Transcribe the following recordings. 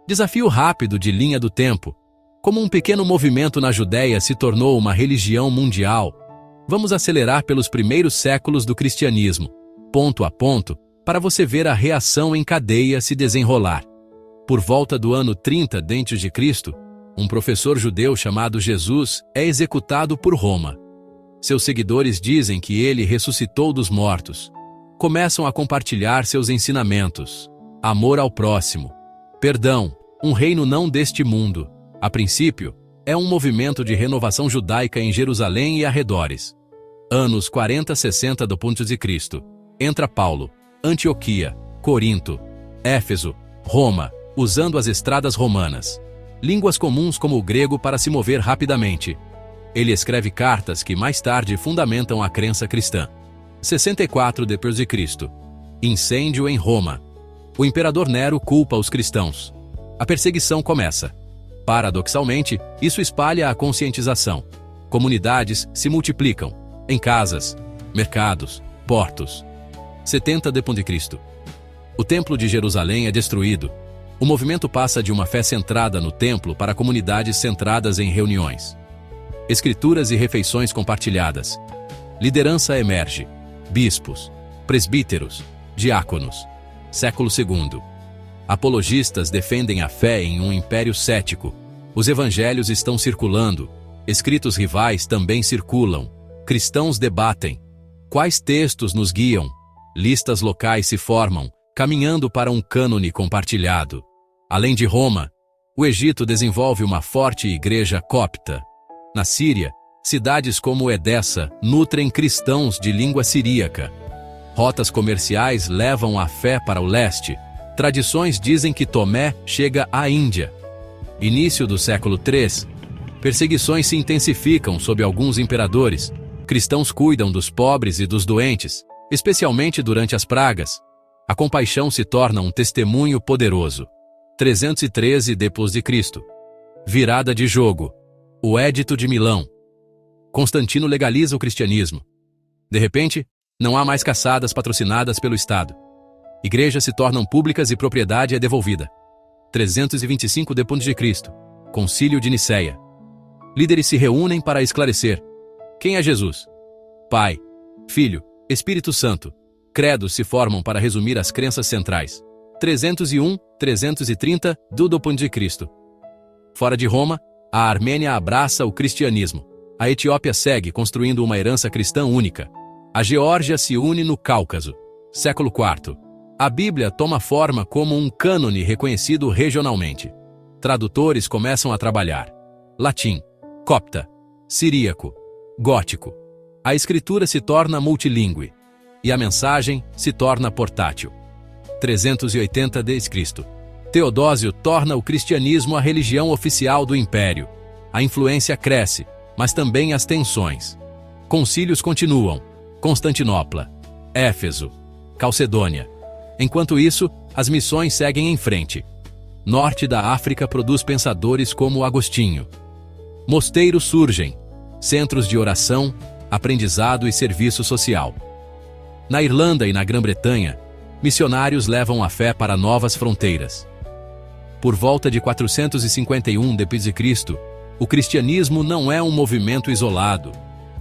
Desafio rápido de linha do tempo. Como um pequeno movimento na Judéia se tornou uma religião mundial, vamos acelerar pelos primeiros séculos do cristianismo, ponto a ponto, para você ver a reação em cadeia se desenrolar. Por volta do ano 30 d.C., um professor judeu chamado Jesus é executado por Roma. Seus seguidores dizem que ele ressuscitou dos mortos. Começam a compartilhar seus ensinamentos. Amor ao próximo. Perdão, um reino não deste mundo. A princípio, é um movimento de renovação judaica em Jerusalém e arredores. Anos 40-60 d.C. Entra Paulo, Antioquia, Corinto, Éfeso, Roma, usando as estradas romanas. Línguas comuns como o grego para se mover rapidamente. Ele escreve cartas que mais tarde fundamentam a crença cristã. 64 d.C. Incêndio em Roma. O imperador Nero culpa os cristãos. A perseguição começa. Paradoxalmente, isso espalha a conscientização. Comunidades se multiplicam, em casas, mercados, portos. 70 d.C. O Templo de Jerusalém é destruído. O movimento passa de uma fé centrada no templo para comunidades centradas em reuniões. Escrituras e refeições compartilhadas. Liderança emerge. Bispos, presbíteros, diáconos. Século II. Apologistas defendem a fé em um império cético. Os evangelhos estão circulando. Escritos rivais também circulam. Cristãos debatem. Quais textos nos guiam? Listas locais se formam, caminhando para um cânone compartilhado. Além de Roma, o Egito desenvolve uma forte igreja copta. Na Síria, cidades como Edessa nutrem cristãos de língua siríaca. Rotas comerciais levam a fé para o leste. Tradições dizem que Tomé chega à Índia. Início do século III. Perseguições se intensificam sob alguns imperadores. Cristãos cuidam dos pobres e dos doentes, especialmente durante as pragas. A compaixão se torna um testemunho poderoso. 313 d.C. Virada de jogo. O Édito de Milão. Constantino legaliza o cristianismo. De repente, não há mais caçadas patrocinadas pelo Estado. Igrejas se tornam públicas e propriedade é devolvida. 325 d.C. Concílio de Nicéia. Líderes se reúnem para esclarecer. Quem é Jesus? Pai, Filho, Espírito Santo. Credos se formam para resumir as crenças centrais. 301, 330 d.C. Fora de Roma, a Armênia abraça o cristianismo. A Etiópia segue construindo uma herança cristã única. A Geórgia se une no Cáucaso. Século IV. A Bíblia toma forma como um cânone reconhecido regionalmente. Tradutores começam a trabalhar. Latim, copta, siríaco, gótico. A escritura se torna multilingüe. E a mensagem se torna portátil. 380 d.C. Teodósio torna o cristianismo a religião oficial do império. A influência cresce, mas também as tensões. Concílios continuam. Constantinopla, Éfeso, Calcedônia. Enquanto isso, as missões seguem em frente. Norte da África produz pensadores como Agostinho. Mosteiros surgem, centros de oração, aprendizado e serviço social. Na Irlanda e na Grã-Bretanha, missionários levam a fé para novas fronteiras. Por volta de 451 d.C., o cristianismo não é um movimento isolado.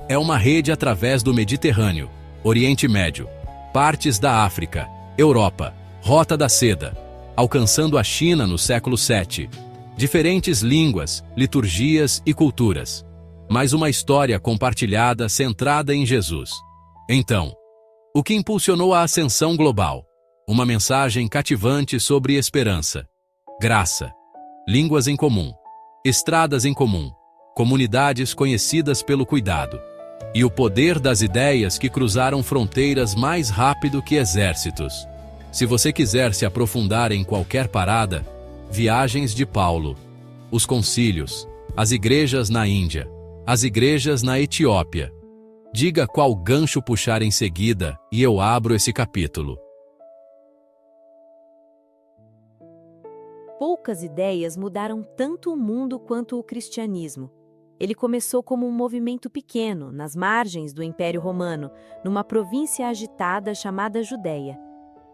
É uma rede através do Mediterrâneo, Oriente Médio, partes da África, Europa, Rota da Seda, alcançando a China no século VII. Diferentes línguas, liturgias e culturas. Mas uma história compartilhada centrada em Jesus. Então, o que impulsionou a ascensão global? Uma mensagem cativante sobre esperança, graça, línguas em comum, estradas em comum, comunidades conhecidas pelo cuidado. E o poder das ideias que cruzaram fronteiras mais rápido que exércitos. Se você quiser se aprofundar em qualquer parada, Viagens de Paulo, os concílios, as igrejas na Índia, as igrejas na Etiópia. Diga qual gancho puxar em seguida e eu abro esse capítulo. Poucas ideias mudaram tanto o mundo quanto o cristianismo. Ele começou como um movimento pequeno, nas margens do Império Romano, numa província agitada chamada Judéia.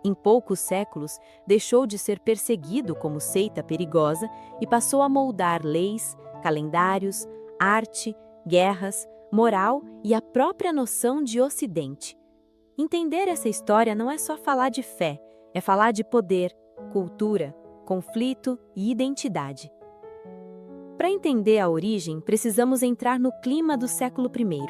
Em poucos séculos, deixou de ser perseguido como seita perigosa e passou a moldar leis, calendários, arte, guerras, moral e a própria noção de Ocidente. Entender essa história não é só falar de fé, é falar de poder, cultura, conflito e identidade. Para entender a origem, precisamos entrar no clima do século I.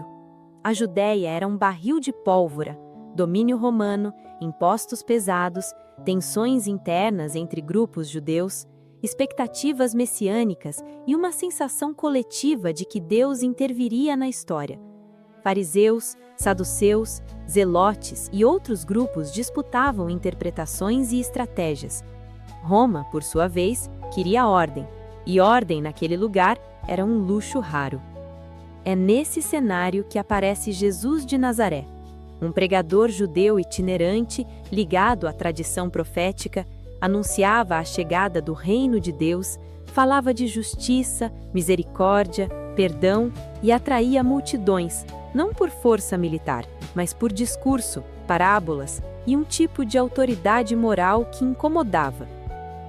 A Judéia era um barril de pólvora, domínio romano, impostos pesados, tensões internas entre grupos judeus, expectativas messiânicas e uma sensação coletiva de que Deus interviria na história. Fariseus, saduceus, zelotes e outros grupos disputavam interpretações e estratégias. Roma, por sua vez, queria ordem, e ordem naquele lugar era um luxo raro. É nesse cenário que aparece Jesus de Nazaré, um pregador judeu itinerante ligado à tradição profética, anunciava a chegada do reino de Deus, falava de justiça, misericórdia, perdão e atraía multidões, não por força militar, mas por discurso, parábolas e um tipo de autoridade moral que incomodava.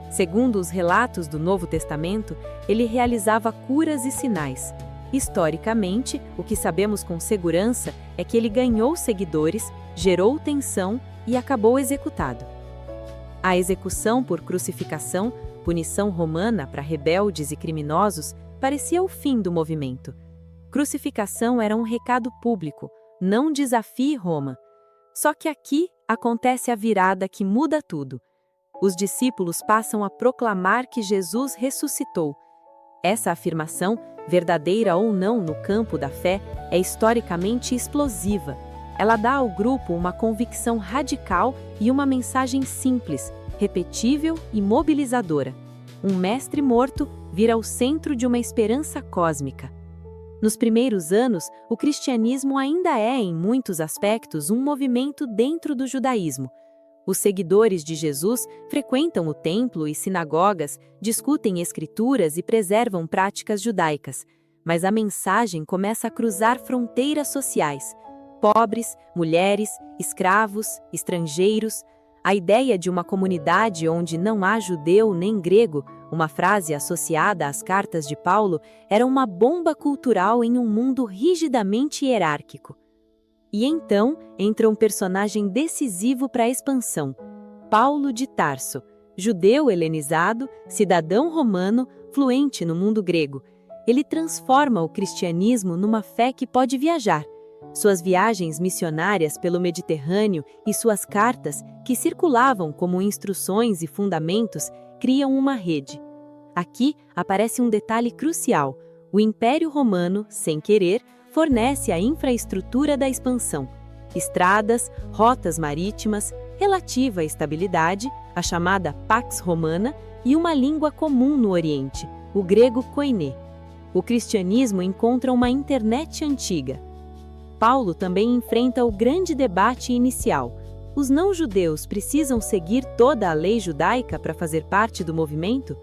Segundo os relatos do Novo Testamento, ele realizava curas e sinais. Historicamente, o que sabemos com segurança é que ele ganhou seguidores, gerou tensão e acabou executado. A execução por crucificação, punição romana para rebeldes e criminosos, parecia o fim do movimento. Crucificação era um recado público, não desafie Roma. Só que aqui acontece a virada que muda tudo. Os discípulos passam a proclamar que Jesus ressuscitou. Essa afirmação, verdadeira ou não no campo da fé, é historicamente explosiva. Ela dá ao grupo uma convicção radical e uma mensagem simples, repetível e mobilizadora. Um mestre morto vira o centro de uma esperança cósmica. Nos primeiros anos, o cristianismo ainda é, em muitos aspectos, um movimento dentro do judaísmo. Os seguidores de Jesus frequentam o templo e sinagogas, discutem escrituras e preservam práticas judaicas. Mas a mensagem começa a cruzar fronteiras sociais. Pobres, mulheres, escravos, estrangeiros. A ideia de uma comunidade onde não há judeu nem grego, uma frase associada às cartas de Paulo, era uma bomba cultural em um mundo rigidamente hierárquico. E então entra um personagem decisivo para a expansão: Paulo de Tarso, judeu helenizado, cidadão romano, fluente no mundo grego. Ele transforma o cristianismo numa fé que pode viajar. Suas viagens missionárias pelo Mediterrâneo e suas cartas, que circulavam como instruções e fundamentos, criam uma rede. Aqui aparece um detalhe crucial: o Império Romano, sem querer, fornece a infraestrutura da expansão. Estradas, rotas marítimas, relativa estabilidade, a chamada Pax Romana, e uma língua comum no Oriente, o grego koiné. O cristianismo encontra uma internet antiga. Paulo também enfrenta o grande debate inicial: os não-judeus precisam seguir toda a lei judaica para fazer parte do movimento?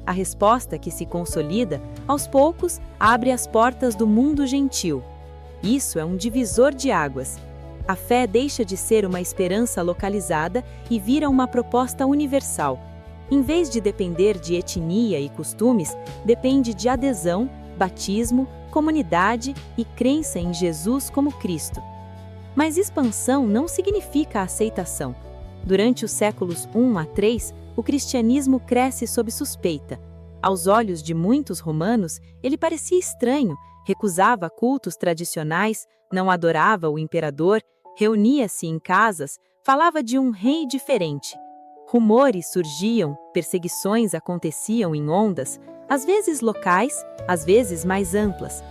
A resposta, que se consolida, aos poucos, abre as portas do mundo gentil. Isso é um divisor de águas. A fé deixa de ser uma esperança localizada e vira uma proposta universal. Em vez de depender de etnia e costumes, depende de adesão, batismo, comunidade e crença em Jesus como Cristo. Mas expansão não significa aceitação. Durante os séculos I a III, o cristianismo cresce sob suspeita. Aos olhos de muitos romanos, ele parecia estranho, recusava cultos tradicionais, não adorava o imperador, reunia-se em casas, falava de um rei diferente. Rumores surgiam, perseguições aconteciam em ondas, às vezes locais, às vezes mais amplas.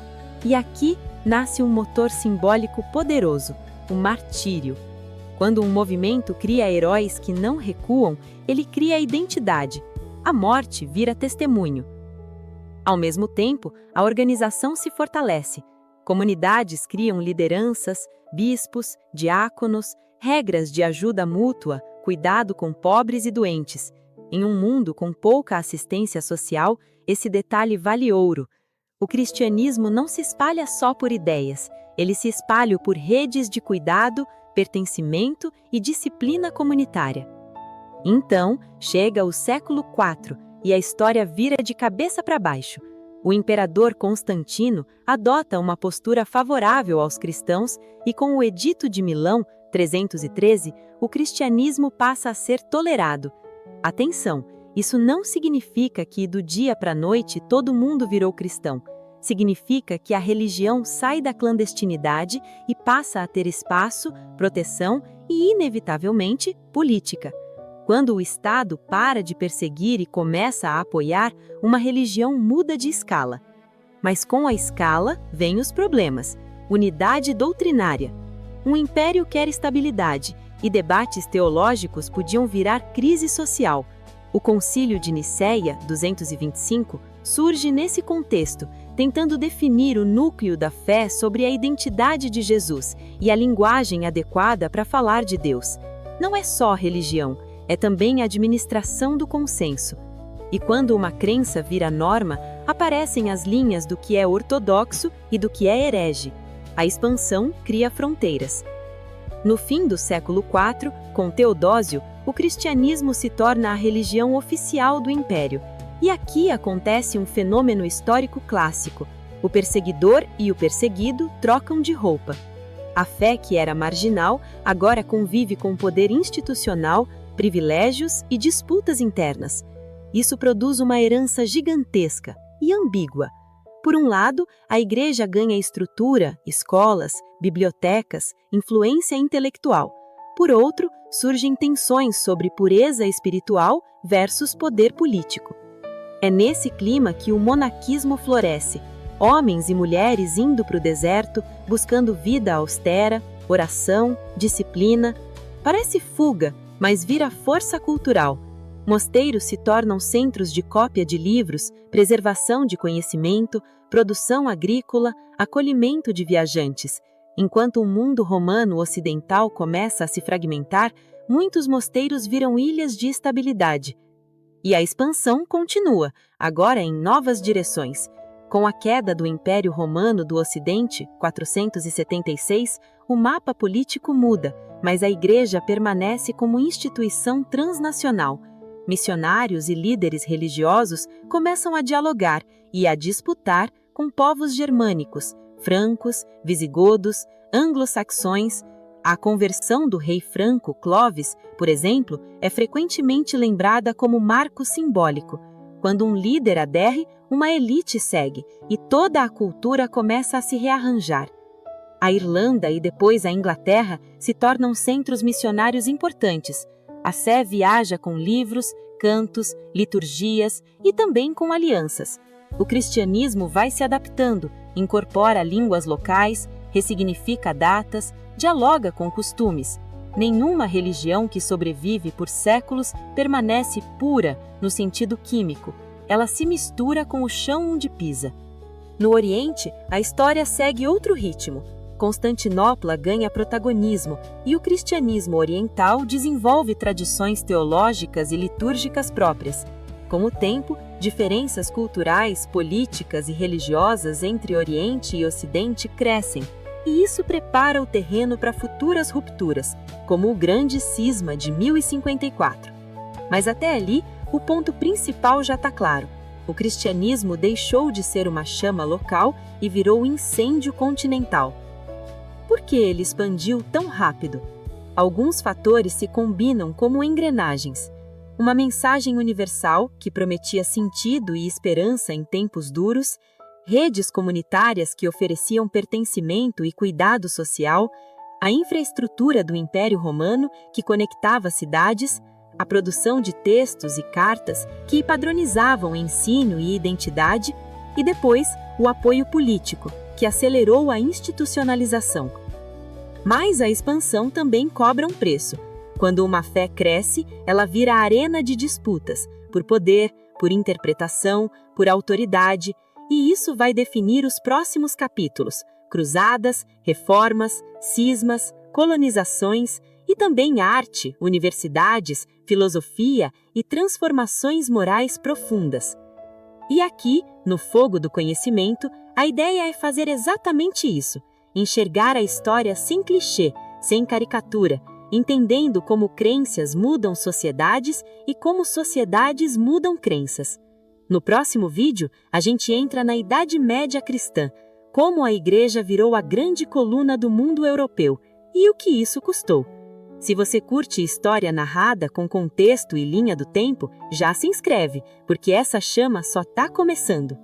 E aqui nasce um motor simbólico poderoso: o martírio. Quando um movimento cria heróis que não recuam, ele cria identidade. A morte vira testemunho. Ao mesmo tempo, a organização se fortalece. Comunidades criam lideranças, bispos, diáconos, regras de ajuda mútua, cuidado com pobres e doentes. Em um mundo com pouca assistência social, esse detalhe vale ouro. O cristianismo não se espalha só por ideias, ele se espalha por redes de cuidado, pertencimento e disciplina comunitária. Então, chega o século IV e a história vira de cabeça para baixo. O imperador Constantino adota uma postura favorável aos cristãos e, com o Edito de Milão, 313, o cristianismo passa a ser tolerado. Atenção, isso não significa que do dia para a noite todo mundo virou cristão. Significa que a religião sai da clandestinidade e passa a ter espaço, proteção e, inevitavelmente, política. Quando o Estado para de perseguir e começa a apoiar, uma religião muda de escala. Mas com a escala, vêm os problemas. Unidade doutrinária. Um império quer estabilidade, e debates teológicos podiam virar crise social. O Concílio de Nicéia, 225, surge nesse contexto, tentando definir o núcleo da fé sobre a identidade de Jesus e a linguagem adequada para falar de Deus. Não é só religião, é também a administração do consenso. E quando uma crença vira norma, aparecem as linhas do que é ortodoxo e do que é herege. A expansão cria fronteiras. No fim do século IV, com Teodósio, o cristianismo se torna a religião oficial do império. E aqui acontece um fenômeno histórico clássico. O perseguidor e o perseguido trocam de roupa. A fé que era marginal agora convive com poder institucional, privilégios e disputas internas. Isso produz uma herança gigantesca e ambígua. Por um lado, a Igreja ganha estrutura, escolas, bibliotecas, influência intelectual. Por outro, surgem tensões sobre pureza espiritual versus poder político. É nesse clima que o monaquismo floresce. Homens e mulheres indo para o deserto, buscando vida austera, oração, disciplina. Parece fuga, mas vira força cultural. Mosteiros se tornam centros de cópia de livros, preservação de conhecimento, produção agrícola, acolhimento de viajantes. Enquanto o mundo romano ocidental começa a se fragmentar, muitos mosteiros viram ilhas de estabilidade. E a expansão continua, agora em novas direções. Com a queda do Império Romano do Ocidente, 476, o mapa político muda, mas a Igreja permanece como instituição transnacional. Missionários e líderes religiosos começam a dialogar e a disputar com povos germânicos, francos, visigodos, anglo-saxões. A conversão do rei franco Clovis, por exemplo, é frequentemente lembrada como marco simbólico. Quando um líder adere, uma elite segue e toda a cultura começa a se rearranjar. A Irlanda e depois a Inglaterra se tornam centros missionários importantes. A Sé viaja com livros, cantos, liturgias e também com alianças. O cristianismo vai se adaptando, incorpora línguas locais, ressignifica datas, dialoga com costumes. Nenhuma religião que sobrevive por séculos permanece pura no sentido químico. Ela se mistura com o chão onde pisa. No Oriente, a história segue outro ritmo. Constantinopla ganha protagonismo e o cristianismo oriental desenvolve tradições teológicas e litúrgicas próprias. Com o tempo, diferenças culturais, políticas e religiosas entre Oriente e Ocidente crescem, e isso prepara o terreno para futuras rupturas, como o Grande Cisma de 1054. Mas até ali, o ponto principal já está claro. O cristianismo deixou de ser uma chama local e virou incêndio continental. Por que ele expandiu tão rápido? Alguns fatores se combinam como engrenagens. Uma mensagem universal, que prometia sentido e esperança em tempos duros, redes comunitárias que ofereciam pertencimento e cuidado social, a infraestrutura do Império Romano, que conectava cidades, a produção de textos e cartas que padronizavam ensino e identidade, e depois o apoio político, que acelerou a institucionalização. Mas a expansão também cobra um preço. Quando uma fé cresce, ela vira arena de disputas, por poder, por interpretação, por autoridade, e isso vai definir os próximos capítulos: cruzadas, reformas, cismas, colonizações e também arte, universidades, filosofia e transformações morais profundas. E aqui, no fogo do conhecimento, a ideia é fazer exatamente isso: enxergar a história sem clichê, sem caricatura, entendendo como crenças mudam sociedades e como sociedades mudam crenças. No próximo vídeo, a gente entra na Idade Média cristã, como a Igreja virou a grande coluna do mundo europeu e o que isso custou. Se você curte história narrada com contexto e linha do tempo, já se inscreve, porque essa chama só está começando.